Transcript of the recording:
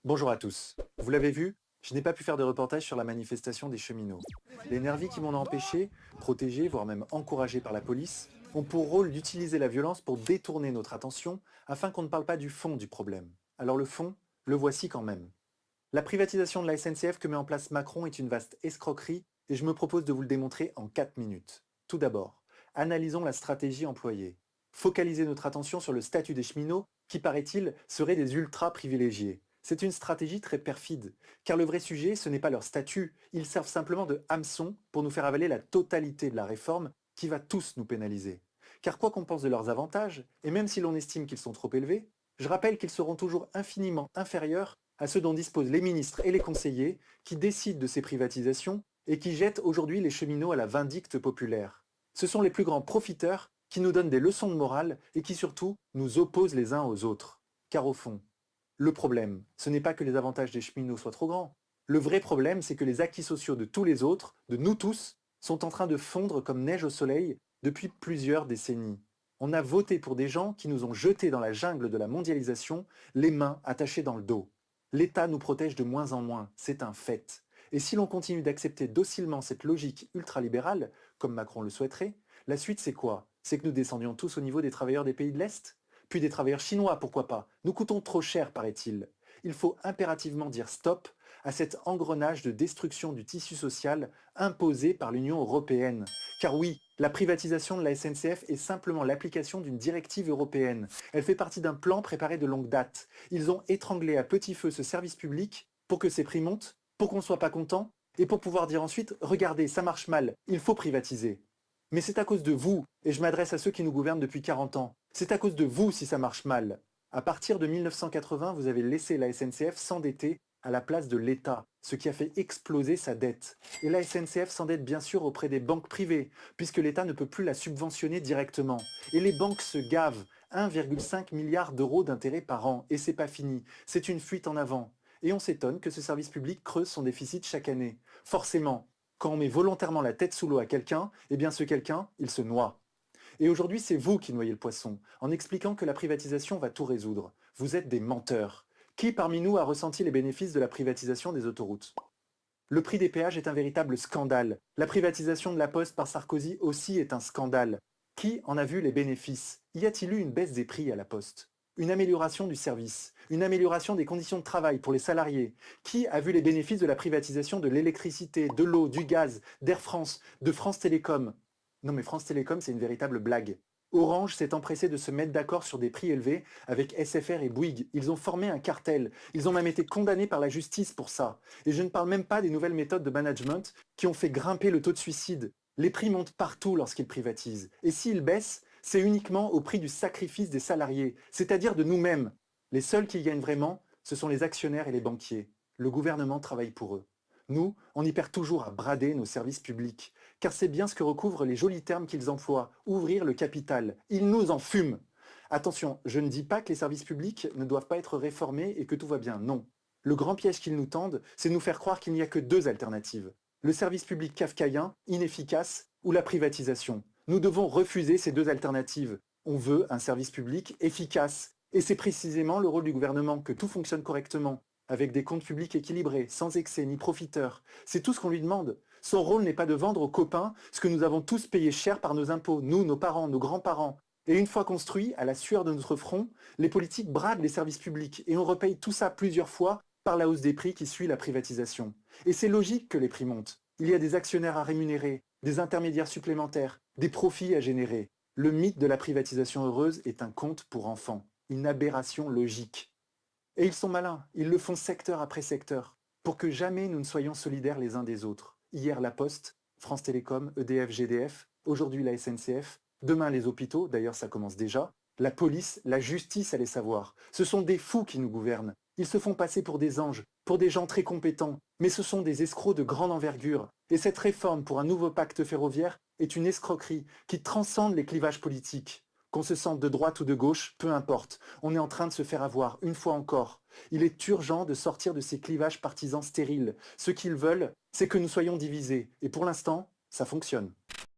Bonjour à tous. Vous l'avez vu, je n'ai pas pu faire de reportage sur la manifestation des cheminots. Les nervis qui m'en ont empêché, protégés, voire même encouragés par la police, ont pour rôle d'utiliser la violence pour détourner notre attention afin qu'on ne parle pas du fond du problème. Alors le fond, le voici quand même. La privatisation de la SNCF que met en place Macron est une vaste escroquerie et je me propose de vous le démontrer en 4 minutes. Tout d'abord, analysons la stratégie employée. Focaliser notre attention sur le statut des cheminots qui, paraît-il, seraient des ultra privilégiés. C'est une stratégie très perfide, car le vrai sujet, ce n'est pas leur statut, ils servent simplement de hameçon pour nous faire avaler la totalité de la réforme qui va tous nous pénaliser. Car quoi qu'on pense de leurs avantages, et même si l'on estime qu'ils sont trop élevés, je rappelle qu'ils seront toujours infiniment inférieurs à ceux dont disposent les ministres et les conseillers qui décident de ces privatisations et qui jettent aujourd'hui les cheminots à la vindicte populaire. Ce sont les plus grands profiteurs qui nous donnent des leçons de morale et qui surtout nous opposent les uns aux autres. Car au fond, le problème, ce n'est pas que les avantages des cheminots soient trop grands. Le vrai problème, c'est que les acquis sociaux de tous les autres, de nous tous, sont en train de fondre comme neige au soleil depuis plusieurs décennies. On a voté pour des gens qui nous ont jetés dans la jungle de la mondialisation, les mains attachées dans le dos. L'État nous protège de moins en moins, c'est un fait. Et si l'on continue d'accepter docilement cette logique ultralibérale, comme Macron le souhaiterait, la suite c'est quoi? C'est que nous descendions tous au niveau des travailleurs des pays de l'Est? Puis des travailleurs chinois, pourquoi pas? Nous coûtons trop cher, paraît-il. Il faut impérativement dire stop à cet engrenage de destruction du tissu social imposé par l'Union européenne. Car oui, la privatisation de la SNCF est simplement l'application d'une directive européenne. Elle fait partie d'un plan préparé de longue date. Ils ont étranglé à petit feu ce service public pour que ses prix montent, pour qu'on ne soit pas content, et pour pouvoir dire ensuite « Regardez, ça marche mal, il faut privatiser ». Mais c'est à cause de vous, et je m'adresse à ceux qui nous gouvernent depuis 40 ans, c'est à cause de vous si ça marche mal. À partir de 1980, vous avez laissé la SNCF s'endetter à la place de l'État, ce qui a fait exploser sa dette. Et la SNCF s'endette bien sûr auprès des banques privées, puisque l'État ne peut plus la subventionner directement. Et les banques se gavent, 1,5 milliard d'euros d'intérêts par an, et c'est pas fini, c'est une fuite en avant. Et on s'étonne que ce service public creuse son déficit chaque année. Forcément, quand on met volontairement la tête sous l'eau à quelqu'un, eh bien ce quelqu'un, il se noie. Et aujourd'hui, c'est vous qui noyez le poisson, en expliquant que la privatisation va tout résoudre. Vous êtes des menteurs. Qui parmi nous a ressenti les bénéfices de la privatisation des autoroutes? Le prix des péages est un véritable scandale. La privatisation de la Poste par Sarkozy aussi est un scandale. Qui en a vu les bénéfices? Y a-t-il eu une baisse des prix à la Poste? Une amélioration du service? Une amélioration des conditions de travail pour les salariés? Qui a vu les bénéfices de la privatisation de l'électricité, de l'eau, du gaz, d'Air France, de France Télécom? Non mais France Télécom, c'est une véritable blague. Orange s'est empressé de se mettre d'accord sur des prix élevés avec SFR et Bouygues. Ils ont formé un cartel. Ils ont même été condamnés par la justice pour ça. Et je ne parle même pas des nouvelles méthodes de management qui ont fait grimper le taux de suicide. Les prix montent partout lorsqu'ils privatisent. Et s'ils baissent, c'est uniquement au prix du sacrifice des salariés, c'est-à-dire de nous-mêmes. Les seuls qui gagnent vraiment, ce sont les actionnaires et les banquiers. Le gouvernement travaille pour eux. Nous, on y perd toujours à brader nos services publics, car c'est bien ce que recouvrent les jolis termes qu'ils emploient, ouvrir le capital. Ils nous en fument. Attention, je ne dis pas que les services publics ne doivent pas être réformés et que tout va bien, non. Le grand piège qu'ils nous tendent, c'est de nous faire croire qu'il n'y a que deux alternatives. Le service public kafkaïen, inefficace, ou la privatisation. Nous devons refuser ces deux alternatives. On veut un service public efficace. Et c'est précisément le rôle du gouvernement que tout fonctionne correctement, avec des comptes publics équilibrés, sans excès ni profiteurs. C'est tout ce qu'on lui demande. Son rôle n'est pas de vendre aux copains ce que nous avons tous payé cher par nos impôts, nous, nos parents, nos grands-parents. Et une fois construit, à la sueur de notre front, les politiques bradent les services publics et on repaye tout ça plusieurs fois par la hausse des prix qui suit la privatisation. Et c'est logique que les prix montent. Il y a des actionnaires à rémunérer, des intermédiaires supplémentaires, des profits à générer. Le mythe de la privatisation heureuse est un conte pour enfants, une aberration logique. Et ils sont malins, ils le font secteur après secteur, pour que jamais nous ne soyons solidaires les uns des autres. Hier la Poste, France Télécom, EDF, GDF, aujourd'hui la SNCF, demain les hôpitaux, d'ailleurs ça commence déjà, la police, la justice, allez savoir. Ce sont des fous qui nous gouvernent. Ils se font passer pour des anges, pour des gens très compétents, mais ce sont des escrocs de grande envergure. Et cette réforme pour un nouveau pacte ferroviaire est une escroquerie qui transcende les clivages politiques. Qu'on se sente de droite ou de gauche, peu importe, on est en train de se faire avoir, une fois encore. Il est urgent de sortir de ces clivages partisans stériles. Ce qu'ils veulent, c'est que nous soyons divisés. Et pour l'instant, ça fonctionne.